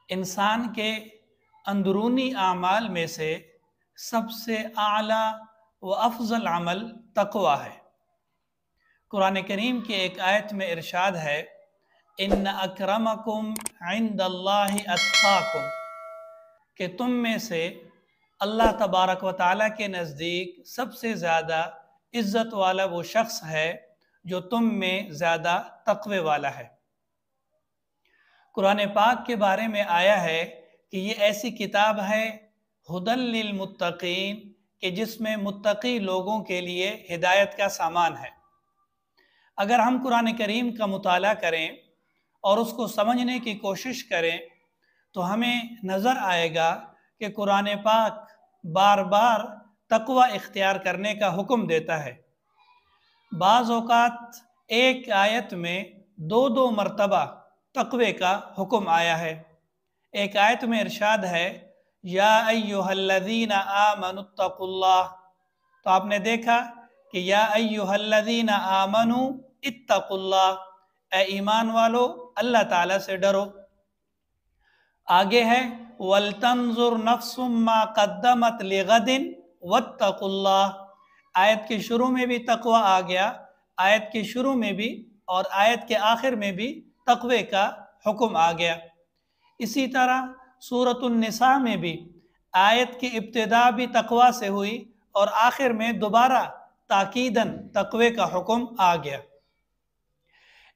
انسان کے اندرونی اعمال میں سے سب سے اعلیٰ و افضل عمل تقوی ہے۔ قرآن کریم کی ایک آیت میں ارشاد ہے، ان اکرمکم عند اللہ اتقاکم، کہ تم میں سے اللہ تبارک و تعالیٰ کے نزدیک سب سے زیادہ عزت والا وہ شخص ہے جو تم میں زیادہ تقوی والا ہے۔ قرآن پاک کے بارے میں آیا ہے کہ یہ ایسی کتاب ہے ہدی للمتقین، کہ جس میں متقی لوگوں کے لیے ہدایت کا سامان ہے۔ اگر ہم قرآن کریم کا مطالعہ کریں اور اس کو سمجھنے کی کوشش کریں تو ہمیں نظر آئے گا کہ قرآن پاک بار بار تقوی اختیار کرنے کا حکم دیتا ہے۔ بعض اوقات ایک آیت میں دو مرتبہ تقوی کا حکم آیا ہے۔ ایک آیت میں ارشاد ہے، یا ایہا الذین آمنوا اتقوا اللہ، تو آپ نے دیکھا کہ یا ایہا الذین آمنوا اتقوا اللہ، اے ایمان والو اللہ تعالیٰ سے ڈرو۔ آگے ہے وَلْتَنْظُرْ نَفْسٌ مَّا قَدَّمَتْ لِغَدٍ وَاتَّقُوا اللَّهَ۔ آیت کے شروع میں بھی تقوی آ گیا، آیت کے شروع میں بھی اور آیت کے آخر میں بھی تقوی کا حکم آ گیا۔ اسی طرح سورۃ النساء میں بھی آیت کی ابتدا بھی تقوی سے ہوئی اور آخر میں دوبارہ تاکیداً تقوی کا حکم آ گیا۔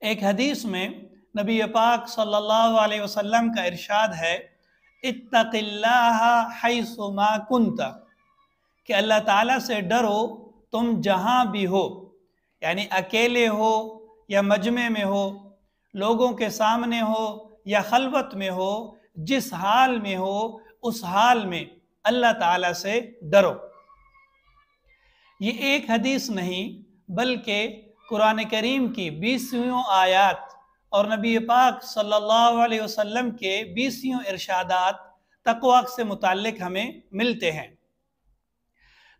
ایک حدیث میں نبی پاک صلی اللہ علیہ وسلم کا ارشاد ہے، اتق اللہ حیث ما کنت، کہ اللہ تعالیٰ سے ڈرو تم جہاں بھی ہو، یعنی اکیلے ہو یا مجمع میں ہو، لوگوں کے سامنے ہو یا خلوت میں ہو، جس حال میں ہو اس حال میں اللہ تعالیٰ سے ڈرو۔ یہ ایک حدیث نہیں بلکہ قرآن کریم کی 20 آیات اور نبی پاک صلی اللہ علیہ وسلم کے 20 ارشادات تقوی سے متعلق ہمیں ملتے ہیں۔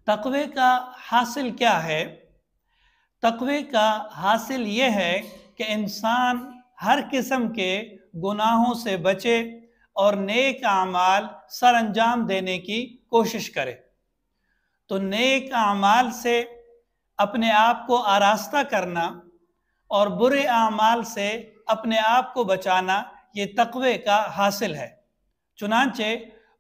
تقوی کا حاصل کیا ہے؟ تقوی کا حاصل یہ ہے کہ انسان ہر قسم کے گناہوں سے بچے اور نیک اعمال سر انجام دینے کی کوشش کرے۔ تو نیک اعمال سے اپنے آپ کو آراستہ کرنا اور برے اعمال سے اپنے آپ کو بچانا، یہ تقوی کا حاصل ہے۔ چنانچہ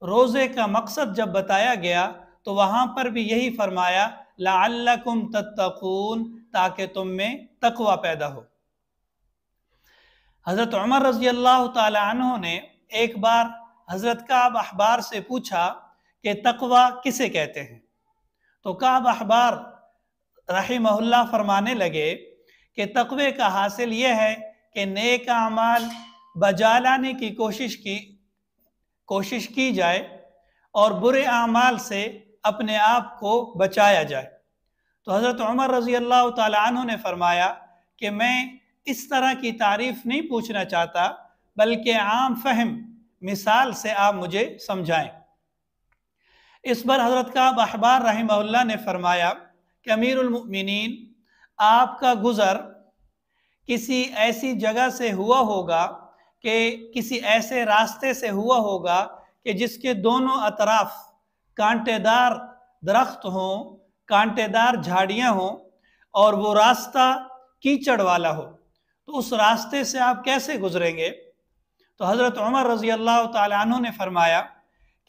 روزے کا مقصد جب بتایا گیا تو وہاں پر بھی یہی فرمایا، لعلکم تتقون، تاکہ تم میں تقوی پیدا ہو۔ حضرت عمر رضی اللہ تعالی عنہ نے ایک بار حضرت کعب احبار سے پوچھا کہ تقوی کسے کہتے ہیں؟ تو کعب احبار رحمہ اللہ فرمانے لگے کہ تقوی کا حاصل یہ ہے کہ نیک اعمال بجا لانے کی کوشش کی جائے اور برے اعمال سے اپنے آپ کو بچایا جائے۔ تو حضرت عمر رضی اللہ تعالی عنہ نے فرمایا کہ میں اس طرح کی تعریف نہیں پوچھنا چاہتا، بلکہ عام فہم مثال سے آپ مجھے سمجھائیں۔ اس پر حضرت کعب احبار رحمہ اللہ نے فرمایا کہ امیر المؤمنین، آپ کا گزر کسی ایسی جگہ سے ہوا ہوگا کہ کسی ایسے راستے سے ہوا ہوگا کہ جس کے دونوں اطراف کانٹے دار درخت ہوں، کانٹے دار جھاڑیاں ہوں اور وہ راستہ کیچڑ والا ہو، تو اس راستے سے آپ کیسے گزریں گے؟ تو حضرت عمر رضی اللہ تعالی عنہ نے فرمایا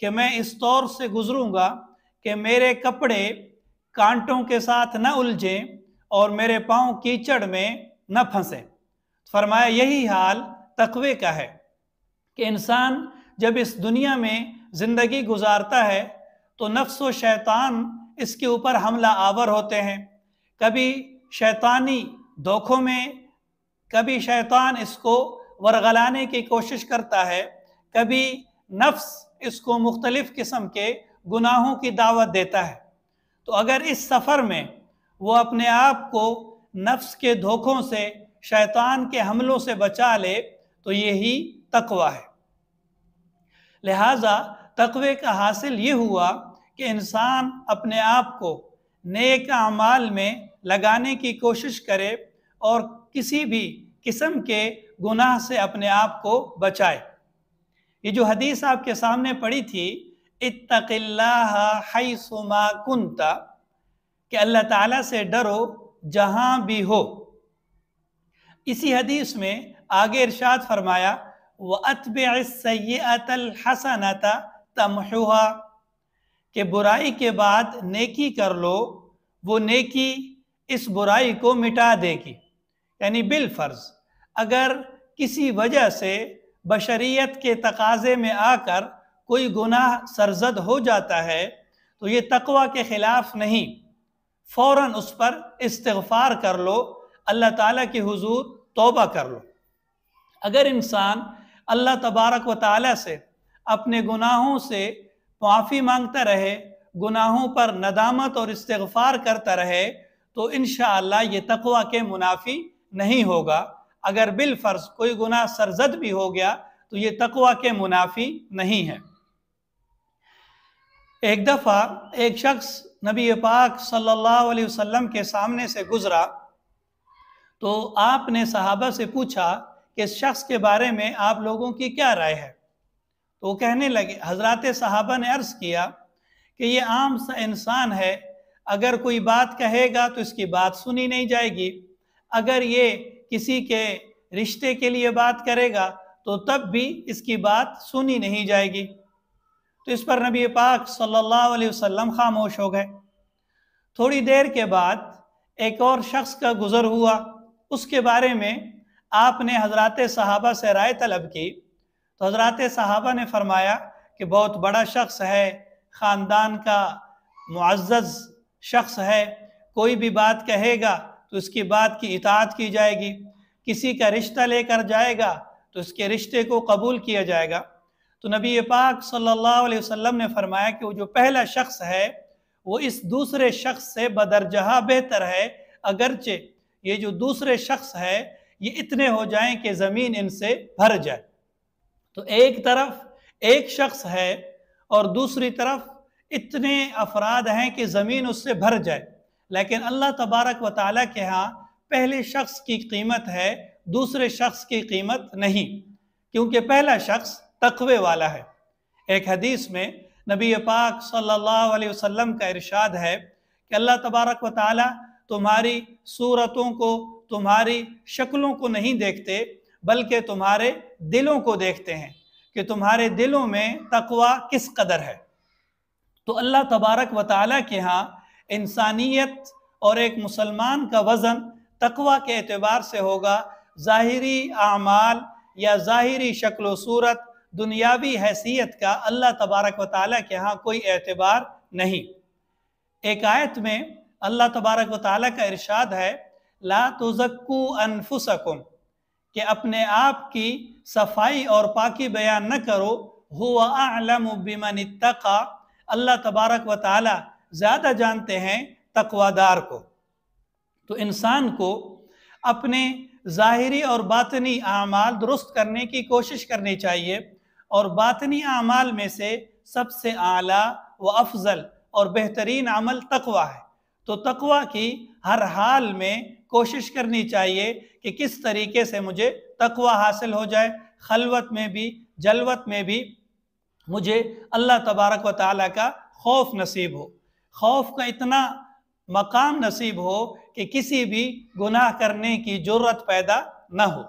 کہ میں اس طور سے گزروں گا کہ میرے کپڑے کانٹوں کے ساتھ نہ الجھیں اور میرے پاؤں کیچڑ میں نہ پھنسیں۔ فرمایا یہی حال تقوی کا ہے کہ انسان جب اس دنیا میں زندگی گزارتا ہے تو نفس و شیطان اس کے اوپر حملہ آور ہوتے ہیں، کبھی شیطانی دھوکوں میں، کبھی شیطان اس کو ورغلانے کی کوشش کرتا ہے، کبھی نفس اس کو مختلف قسم کے گناہوں کی دعوت دیتا ہے۔ تو اگر اس سفر میں وہ اپنے آپ کو نفس کے دھوکوں سے، شیطان کے حملوں سے بچا لے تو یہی تقوی ہے۔ لہٰذا تقوی کا حاصل یہ ہوا کہ انسان اپنے آپ کو نیک اعمال میں لگانے کی کوشش کرے اور کسی بھی قسم کے گناہ سے اپنے آپ کو بچائے۔ یہ جو حدیث آپ کے سامنے پڑھی تھی، اتق اللہ حیث ما کنت، کہ اللہ تعالیٰ سے ڈرو جہاں بھی ہو، اسی حدیث میں آگے ارشاد فرمایا وَأَتْبِعِ السَّيِّئَةَ الْحَسَنَةَ تَمْحُوهَا، کہ برائی کے بعد نیکی کر لو، وہ نیکی اس برائی کو مٹا دے گی۔ یعنی بالفرض اگر کسی وجہ سے بشریت کے تقاضے میں آ کر کوئی گناہ سرزد ہو جاتا ہے تو یہ تقوی کے خلاف نہیں، فوراً اس پر استغفار کر لو، اللہ تعالیٰ کے حضور توبہ کر لو۔ اگر انسان اللہ تبارک و تعالیٰ سے اپنے گناہوں سے معافی مانگتا رہے، گناہوں پر ندامت اور استغفار کرتا رہے، تو انشاءاللہ یہ تقوی کے منافی نہیں ہوگا۔ اگر بالفرض کوئی گناہ سرزد بھی ہو گیا تو یہ تقوی کے منافی نہیں ہے۔ ایک دفعہ ایک شخص نبی پاک صلی اللہ علیہ وسلم کے سامنے سے گزرا تو آپ نے صحابہ سے پوچھا کہ اس شخص کے بارے میں آپ لوگوں کی کیا رائے ہے؟ تو وہ کہنے لگے، حضرات صحابہ نے عرض کیا کہ یہ عام سا انسان ہے، اگر کوئی بات کہے گا تو اس کی بات سنی نہیں جائے گی، اگر یہ کسی کے رشتے کے لیے بات کرے گا تو تب بھی اس کی بات سنی نہیں جائے گی۔ تو اس پر نبی پاک صلی اللہ علیہ وسلم خاموش ہو گئے۔ تھوڑی دیر کے بعد ایک اور شخص کا گزر ہوا، اس کے بارے میں آپ نے حضرات صحابہ سے رائے طلب کی تو حضرات صحابہ نے فرمایا کہ بہت بڑا شخص ہے، خاندان کا معزز شخص ہے، کوئی بھی بات کہے گا تو اس کی بات کی اطاعت کی جائے گی، کسی کا رشتہ لے کر جائے گا تو اس کے رشتے کو قبول کیا جائے گا۔ تو نبی پاک صلی اللہ علیہ وسلم نے فرمایا کہ وہ جو پہلا شخص ہے وہ اس دوسرے شخص سے بدرجہ بہتر ہے، اگرچہ یہ جو دوسرے شخص ہے یہ اتنے ہو جائیں کہ زمین ان سے بھر جائے۔ تو ایک طرف ایک شخص ہے اور دوسری طرف اتنے افراد ہیں کہ زمین اس سے بھر جائے، لیکن اللہ تبارک و تعالیٰ کے ہاں پہلے شخص کی قیمت ہے، دوسرے شخص کی قیمت نہیں، کیونکہ پہلا شخص تقوی والا ہے۔ ایک حدیث میں نبی پاک صلی اللہ علیہ وسلم کا ارشاد ہے کہ اللہ تبارک و تعالیٰ تمہاری صورتوں کو، تمہاری شکلوں کو نہیں دیکھتے بلکہ تمہارے دلوں کو دیکھتے ہیں کہ تمہارے دلوں میں تقوی کس قدر ہے۔ تو اللہ تبارک و تعالیٰ کے ہاں انسانیت اور ایک مسلمان کا وزن تقوی کے اعتبار سے ہوگا، ظاہری اعمال یا ظاہری شکل و صورت، دنیاوی حیثیت کا اللہ تبارک و تعالیٰ کے ہاں کوئی اعتبار نہیں۔ ایک آیت میں اللہ تبارک و تعالیٰ کا ارشاد ہے لا تزکوا انفسکم، کہ اپنے آپ کی صفائی اور پاکی بیان نہ کرو، هو اعلم بمن اتقى، اللہ تبارک و تعالیٰ زیادہ جانتے ہیں تقوی دار کو۔ تو انسان کو اپنے ظاہری اور باطنی اعمال درست کرنے کی کوشش کرنی چاہیے، اور باطنی اعمال میں سے سب سے اعلیٰ و افضل اور بہترین عمل تقوی ہے۔ تو تقوی کی ہر حال میں کوشش کرنی چاہیے کہ کس طریقے سے مجھے تقوی حاصل ہو جائے، خلوت میں بھی جلوت میں بھی مجھے اللہ تبارک و تعالیٰ کا خوف نصیب ہو، خوف کا اتنا مقام نصیب ہو کہ کسی بھی گناہ کرنے کی جرت پیدا نہ ہو۔